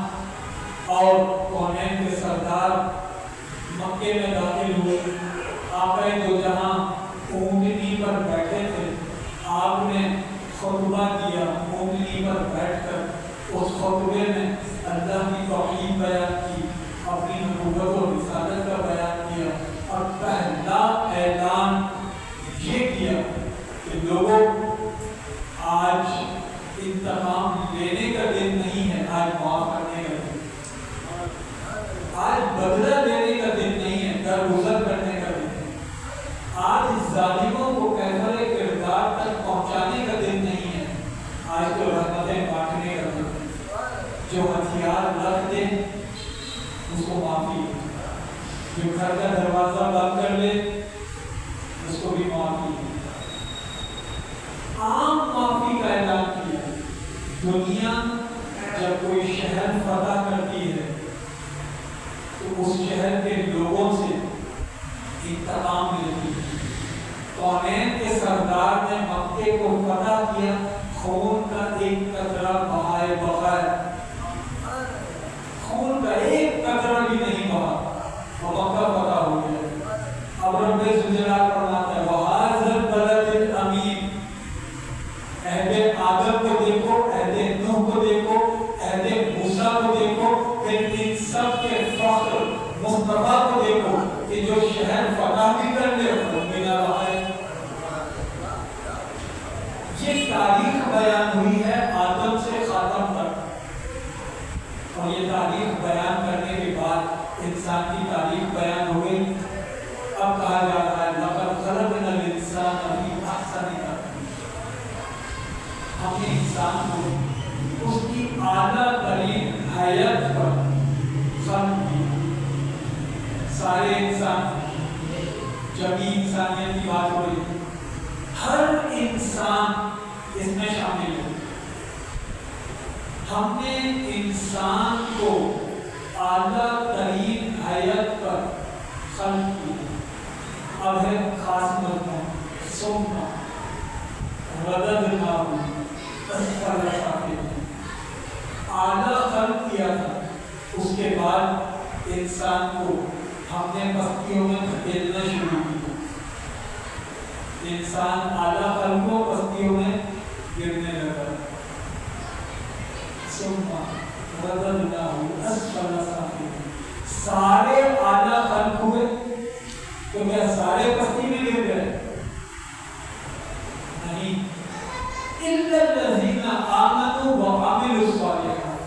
اور کونین کے سردار مکے میں داخل ہوئے، آقا دو جہاں اونٹنی پر بیٹھے تھے، آپ نے خطبہ دیا، اونٹنی پر بیٹھ کر اس خطبے میں اللہ کی توحید بیان کی، اپنی نبوت و رسالت کا بیان کیا، اور پہلا اعلان یہ کیا کہ لوگوں آج انتقام لینے کا دن نہیں ہے، آج معاف کرنے کا دن، آج بدلہ لینے کا معافی. جو گھر کا دروازہ بند کر لے اس کو بھی معافی. عام معافی کا اعلان کیا. دنیا جب کوئی شہر فتح کرتی ہے تو اس شہر کے لوگوں سے انتقام لیتی ہے. کونین کے سردار نے مکے کو فتح کیا, خون کا ایک قطرہ بہائے بغیر, خون کا ایک قطرہ بھی نہیں بہا, اور مکہ فتح ہو گیا. اب رب ذوالجلال فرماتا ہے وَهَٰذَا الْبَلَدِ الْأَمِينِ. عہد آدم کو دیکھو, عہد نوح کو دیکھو, عہد موسیٰ کو دیکھو, پھر ان سب کے فخر مصطفیٰ کو دیکھو کہ جو شہر فتح بھی کر لے بنا رہا ہے. یہ تاریخ بیان ہوئی ہے آدم سے خاتم تک, اور یہ تاریخ بیان کرنے کے بعد انسان کی تاریخ بیان ہو گئی. اب کہا جا رہا ہے لَقَدْ خَلَقْنَا الْإِنسَانَ فِي أَحْسَنِ تَقْوِيمٍ. ہم نے انسان کو اس کی اعلیٰ ترین حیت پر خلق کیا. سارے انسان, جبھی انسانیت کی بات ہو رہی ہے, ہر انسان اس میں شامل ہے. ہم نے انسان کو اعلیٰ ترین حیت پر خلق کیا. اب ہے خاص مضمون ثم رددناہ اسفل سافلین. اعلیٰ خلق کیا تھا, اس کے بعد انسان کو ہم نے پستیوں میں دھکیلنا شروع کیا. انسان اعلیٰ خلق کو پستیوں میں گرنے لگا. ثم رددناہ اسفل سافلین. سارے اعلیٰ خلق ہوئے تو کیا سارے پستی میں گر گئے؟ نہیں. إِلَّا الَّذِينَ آمَنُوا وَعَمِلُوا الصَّالِحَاتِ.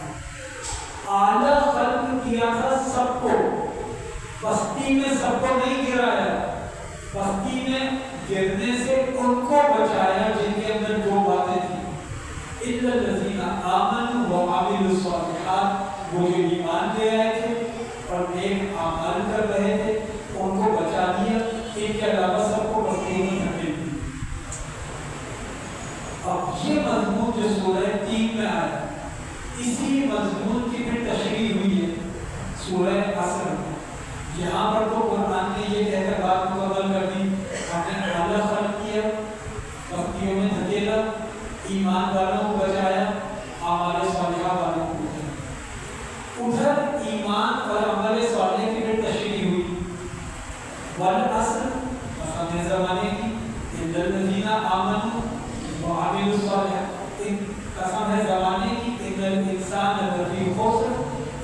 اعلیٰ خلق کیا تھا سب کو, پستی میں سب کو نہیں گرایا. پستی میں گرنے سے ان کو بچایا جن کے اندر دو باتیں تھیں. إِلَّا الَّذِينَ آمَنُوا وَعَمِلُوا الصَّالِحَاتِ. وہ جو ایمان لے آئے تھے اور نیک اعمال کر رہے تھے ان کو بچا دیا. ان کے علاوہ سب کو پستی میں دھکیل دیا. اب یہ مضمون جو سورہ 3 میں آیا, اسی مضمون کی پھر تشریح ہوئی ہے سورہ عصر میں. یہاں پر تو قرآن نے یہ کہہ کر بات مکمل کر دی, ہم نے اعلیٰ خلق کیا, پستیوں میں دھکیلا, ایمان والوں کو بچایا, اعمال صالحہ والوں کو بچایا. ادھر ایمان اور عمل صالح کی پھر تشریح ہوئی. والعصر قسم زمانے کی, إِلَّا الَّذِينَ آمَنُوا وَعَمِلُوا الصَّالِحَاتِ. قسم ہے زمانے کی, إِنَّ الْإِنسَانَ لَفِي خُسْرٍ.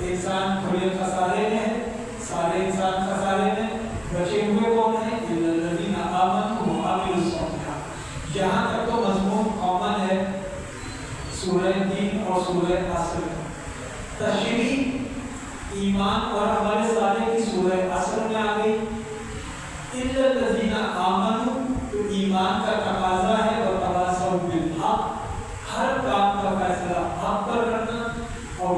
انسان کھلے خسارے میں ہے, سارے انسان خسارے میں. بچے ہوئے کون ہیں؟ إِلَّا الَّذِينَ آمَنُوا وَعَمِلُوا الصَّالِحَاتِ. یہاں تک تو مضمون کامن ہے سورہ 3 اور سورہ عصر میں. تشریح ایمان اور عمل صالح کی سورہ عصر میں آ گئی. إِلَّا الَّذِينَ آمَنُوا تو ایمان کا تقاضا ہے وَتَوَاصَوْا بِالْحَقِّ. ہر کام کا فیصلہ حق پر کرنا. اور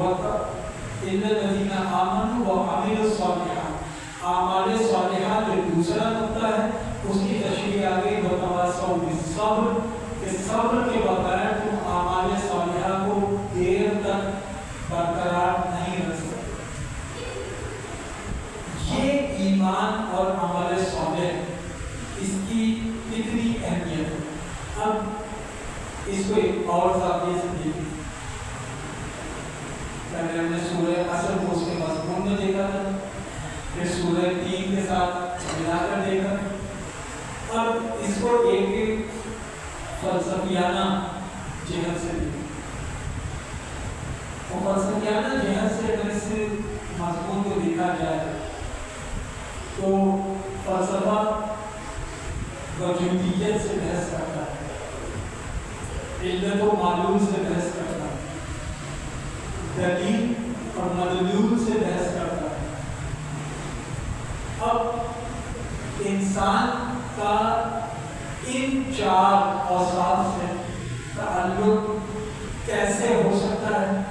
إِلَّا الَّذِينَ آمَنُوا وَعَمِلُوا الصَّالِحَاتِ. اعمال صالحہ جو دوسرا نقطہ ہے اس کی تشریح آ گئی وَتَوَاصَوْا بِالصَّبْرِ. کہ صبر کے بغیر تم اعمال صالحہ کو دیر تک برقرار نہیں رکھ سکتے. یہ ایمان اور عمل صالح, اس کی کتنی اہمیت ہے. اب اس کو ایک اور زاویے سے دیکھیں. پہلے ہم نے سورہ عصر کو اس کے مضمون میں دیکھا تھا, پھر سورہ 3 کے ساتھ ملا کر دیکھا. اب اس کو ایک فلسفیانہ جہت سے دیکھیں. اور فلسفیانہ جہت سے اگر اس مضمون کو دیکھا جائے تو فلسفہ وجودیت سے بحث کرتا ہے, علت و معلوم سے بحث کرتا ہے, دلیل اور مدلول سے بحث کرتا ہے. اب انسان کا ان چار اوصاف سے تعلق کیسے ہو سکتا ہے,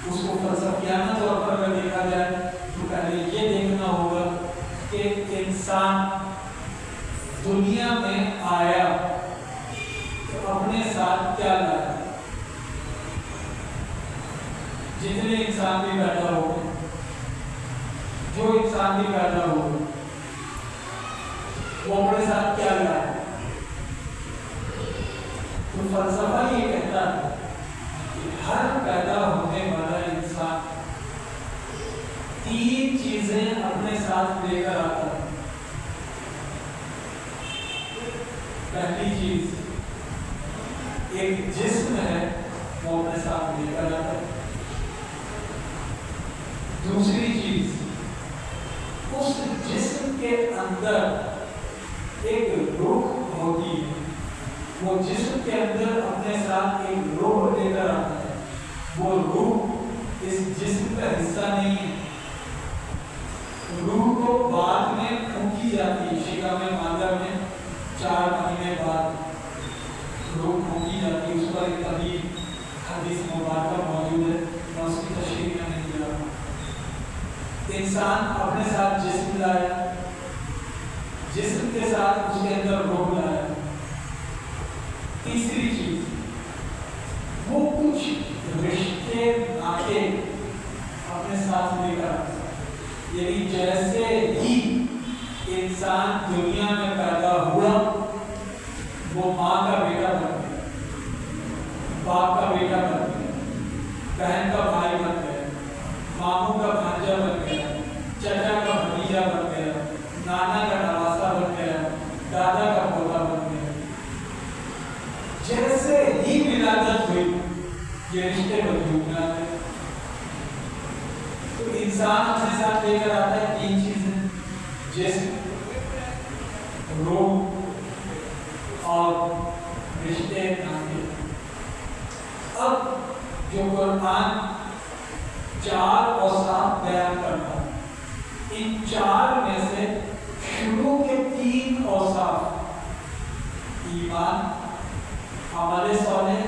اس کو فلسفیانہ طور پر اگر دیکھا جائے تو پہلے یہ کہ انسان دنیا میں آیا تو اپنے ساتھ کیا لایا؟ جتنے انسان بھی پیدا ہو گئے، جو انسان بھی پیدا ہو گئے، وہ اپنے ساتھ کیا لایا؟ تو فلسفہ یہ کہتا ہے کہ ہر پیدا ہونے والا انسان تین چیزیں اپنے ساتھ لے کر آتا ہے۔ پہلی چیز ایک جسم ہے، وہ اپنے ساتھ لے کر آتا ہے۔ دوسری چیز اس جسم کے اندر ایک روح ہوتی ہے، وہ جسم کے اندر اپنے ساتھ ایک روح لے کر آتا ہے۔ وہ روح اس جسم کا حصہ نہیں ہے، روح کو بعد میں پھونکی جاتی ہے۔ شیکا میں مادہ میں 4 مہینے بعد روح پھونکی جاتی ہے، اس پر ایک طویل حدیث مبارکہ موجود ہے، میں اس کی تشریح میں نہیں دے رہا۔ انسان اپنے ساتھ جسم لایا، جسم کے ساتھ اس کے اندر روح لایا۔ تیسری چیز وہ کچھ رشتے ناطے اپنے ساتھ لے کر آتا ہے، یعنی جیسے ہی انسان دنیا میں پیدا ہوا وہ ماں کا بیٹا بن گیا، باپ کا بیٹا بن گیا، بہن کا بھائی بن گیا، ماموں کا بھانجا بن گیا، چچا کا بھتیجا بن گیا، نانا کا نواسا بن گیا، دادا کا پوتا بن گیا۔ جیسے ہی ولادت ہوئی یہ رشتے وجود میں آتے ہیں۔ تو انسان اپنے ساتھ لے کر آتا ہے تین چیزیں، جسم، روح اور رشتے ناطے۔ اب جو قرآن 4 اوصاف بیان کرتا ہے، ان 4 میں سے شروع کے 3 اوصاف ایمان، عمل صالح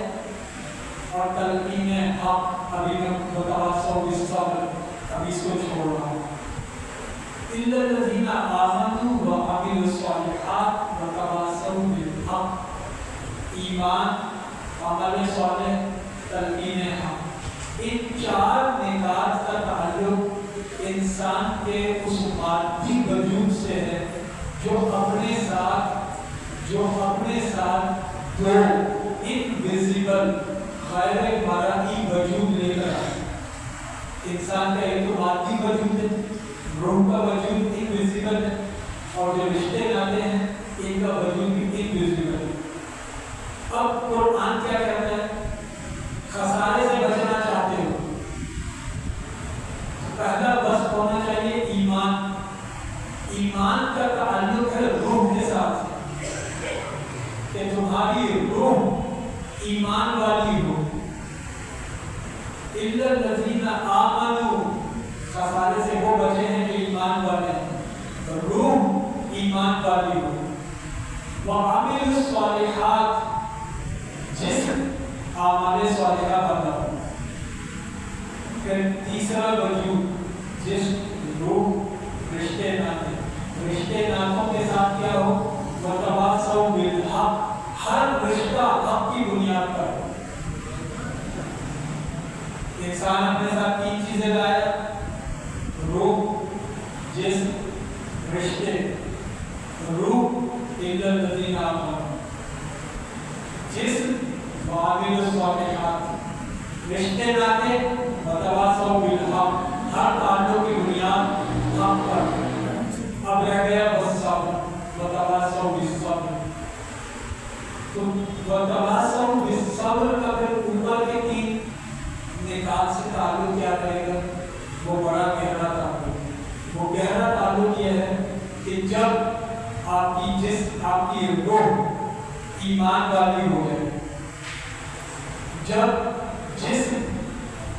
اور تلقین حق، ابھی میں متواصل بالصبر ابھی اس کو چھوڑ رہا ہوں۔ الا الذین آمنوا وعملوا الصالحات وتواصوا بالحق، ایمان، عمل صالح، تلقین حق، ان 4 نکات کا تعلق انسان کے اس مادی وجود سے ہے جو اپنے ساتھ دو انویزیبل غیر مرئی وجود لے کر آئے۔ انسان کا ایک تو مادی وجود ہے، روح کا وجود انویزیبل ہے، اور جو رشتے ناطے ہیں ان کا وجود بھی انویزیبل ہے۔ اب قرآن کیا کہتا ہے؟ خسارے سے بچنا چاہتے ہو، پہلا بس ہونا چاہیے ایمان۔ ایمان کا تعلق ہے روح کے ساتھ، کہ تمہاری روح ایمان والی ہو۔ الا الذین آمنوا، خسارے سے وہ بچے ہیں جو ایمان والے ہیں، روح ایمان والی ہو۔ وعملوا الصالحات، جسم اعمال صالحہ والا ہو۔ پھر تیسرا وجود جسم، روح، رشتے ناطے، رشتے ناطوں کے ساتھ کیا ہو؟ وتواصوا بالحق، ہر رشتہ حق کی بنیاد پر ہو۔ انسان اپنے ساتھ 3 چیزیں لایا، روح، جسم، رشتے۔ روح الا الذین آمنوا، جسم وعملوا الصالحات، رشتے ناطے وتواصوا بالحق، ہر تعلق کی بنیاد حق پر۔ اب رہ گیا والصبر، وتواصوا بالصبر۔ تو وتواصوا بالصبر کا پھر اوپر کے 3 نکات سے تعلق کیا رہے گا؟ وہ بڑا گہرا تعلق۔ وہ گہرا تعلق یہ ہے کہ جب آپ کی روح ایمان والی ہو جائے، جب جسم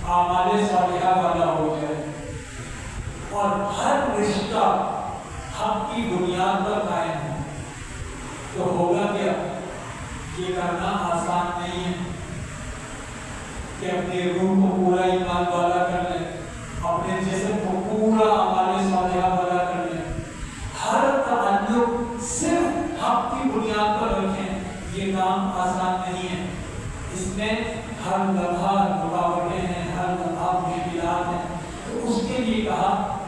اعمال صالحہ والا ہو جائے، اور ہر رشتہ حق کی بنیاد پر قائم ہے، تو ہوگا کیا؟ یہ کرنا آسان نہیں ہے کہ اپنے روح کو پورا ایمان والا کر لیں، اپنے جسم کو پورا اعمال صالحہ والا کر لیں،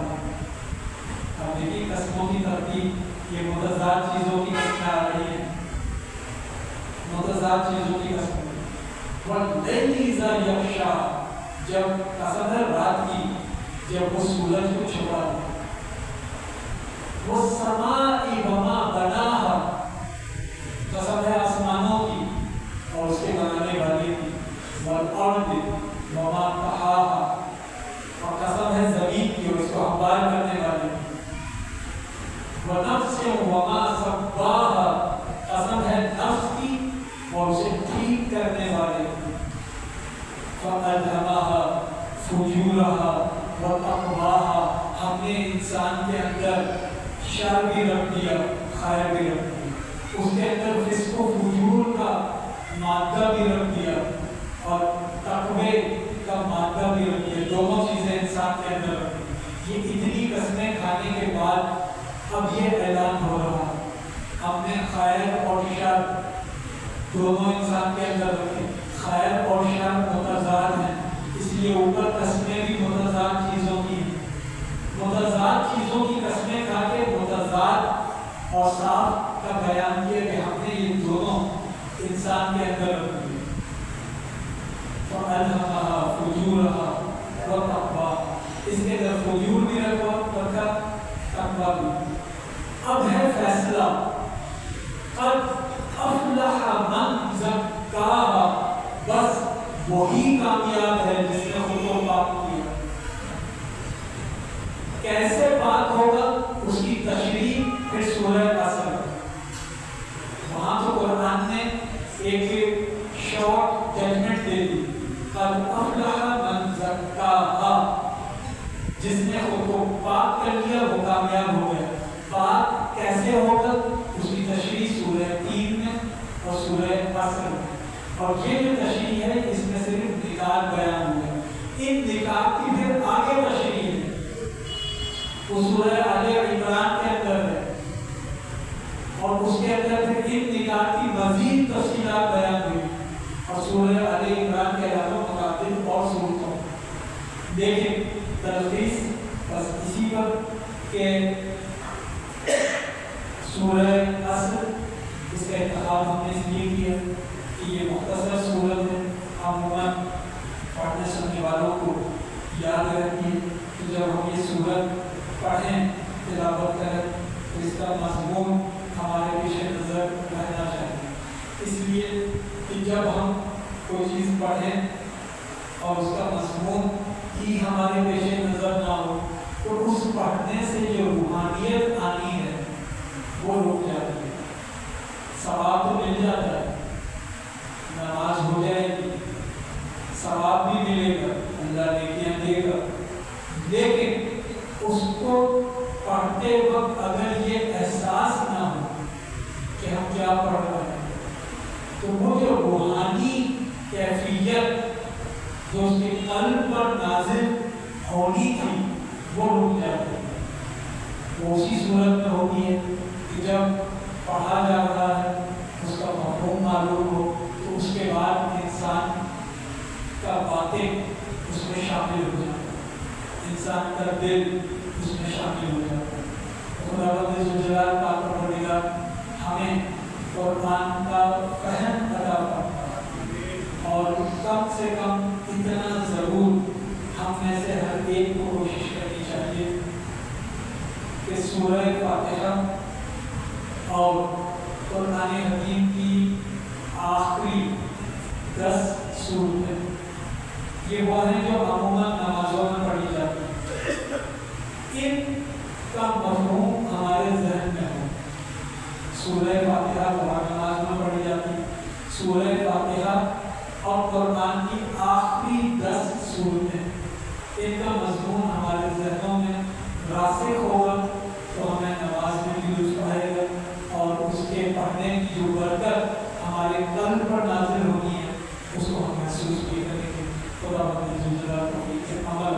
دیں. اب دیکھیے قسموں کی ترتیب، یہ متضاد چیزوں کی قسمیں آ رہی ہیں، متضاد چیزوں کی قسمیں. وَاللَّيْلِ إِذَا يَغْشَىٰ، جب قسم ہے رات کی جب وہ سورج کو چھپا دے. وَالسَّمَاءِ وَمَا بَنَاهَا، قسم ہے آسمانوں کی اور اس کے بنانے والے کی. وَالْأَرْضِ وَمَا طَحَاهَا، اور قسم ہے زمین کی اور اس کو ہموار کرنے والے کی. وَنَفْسٍ وَمَا سَوَّاهَا، قسم ہے نفس کی اور اسے ٹھیک کرنے والے کی. فَأَلْهَمَهَا فُجُورَهَا وَتَقْوَاهَا، ہم نے انسان کے اندر شر بھی رکھ دیا خیر بھی رکھ دیا، اس کے اندر فسق و فجور کا مادہ بھی رکھ دیا اور تقوی کا مادہ بھی رکھ دیا. دونوں چیزیں انسان کے اندر رکھ دی. یہ اتنی قسمیں کھانے کے بعد اب یہ اعلان ہو رہا ہے ہم نے خیر اور شر دونوں انسان کے اندر رکھے. خیر اور شر متضاد ہیں، اس لیے اوپر قسمیں بھی متضاد چیزوں کی ہیں. متضاد چیزوں کی قسمیں کھا کے متضاد اور صاف کا بیان کیا کہ ہم نے یہ دونوں انسان کے اندر رکھ دیے. فَأَلْهَمَهَا فُجُورَهَا وَتَقْوَاهَا، اس کے اندر فجور بھی رکھا تقویٰ بھی. اب ہے فیصلہ، قد افلح من زکاها، بس وہی کامیاب ہے جس نے خود کو پاک کیا. کیسے پاک ہوگا اس کی تشریح پھر سورہ اصل. وہاں تو قرآن نے ایک شارٹ ججمنٹ دے دی، قد افلح من زکاها، جس نے خود کو پاک کر لیا وہ کامیاب ہو گیا. پاک کیسے ہوگا اس کی تشریح سورہ 3 میں اور سورہ اصل میں. اور یہ جو تشریح ہے اس میں صرف نکات بیان ہوا ہے. ان نکات کی پھر آگے تشریح ہے وہ سورہ آل عمران کے اندر ہے اور اس کے اندر پھر ان نکات کی مزید تفصیلات بیان ہوئی اور سورہ آل عمران کے علاوہ متعدد اور صورتوں. دیکھیں تلخیص بس اسی پر کہ سورہ اصل اس کا انتخاب ہم نے اس لیے کیا کہ یہ مختصر صورت ہے، عموماً پڑھنے سننے والوں کو یاد رہتی ہے. تو جب ہم یہ صورت پڑھیں تلاوت کریں تو اس کا مضمون ہمارے پیش نظر رہنا چاہیے. اس لیے کہ جب ہم کوئی چیز پڑھیں اور اس کا مضمون ہی ہمارے پیش نظر نہ ہو تو اس پڑھنے سے جو روحانیت آنی ہے وہ رک جاتی ہے. ثواب تو مل جاتا ہے، نماز ہو جائے گی، ثواب بھی ملے گا، اللہ نیکیاں دے گا، لیکن اس کو پڑھتے وقت اگر یہ احساس نہ ہو کہ ہم کیا پڑھ رہے ہیں تو وہ جو روحانی کیفیت جو اس کے قلب پر نازل ہونی تھی وہ رک جاتی ہے. وہ اسی صورت میں ہوتی ہے کہ جب پڑھا جا رہا ہے اس کا مفہوم معلوم ہو تو اس کے بعد انسان کا باتیں اس میں شامل ہو جاتا ہے، انسان کا دل اس میں شامل ہو جاتا ہے. خداوند ذوالجلال پاک پروردگار ہمیں قرآن کا فہم عطا فرمائے اور کم سے کم اتنا ضرور ہم میں سے ہر ایک کو کوشش کرنی چاہیے کہ سورہ فاتحہ اور قرآن حکیم کی آخری 10 سورتیں یہ وہ ہیں جو عموماً نمازوں میں پڑھی جاتی ہیں. ان کا مفہوم ہمارے ذہن میں ہو. سورہ فاتحہ نماز میں پڑھی جاتی ہے، سورہ فاتحہ اور قرآن کی آخری 10 سورتیں ان کا مضمون ہمارے ذہنوں میں راسخ ہوگا تو ہمیں نماز میں بھی لطف آئے گا اور اس کے پڑھنے کی جو برکت ہمارے قلب پر نازل ہونی ہے اس کو ہم محسوس بھی کریں گے. خداوند ذوالجلال کے عمل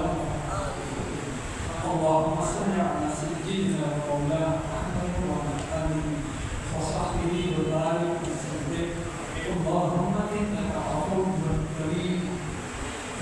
اللهم صل على سيدنا مولانا محمد وعلى آله وصحبه وبارك وسلم. اللهم إنك عفو كريم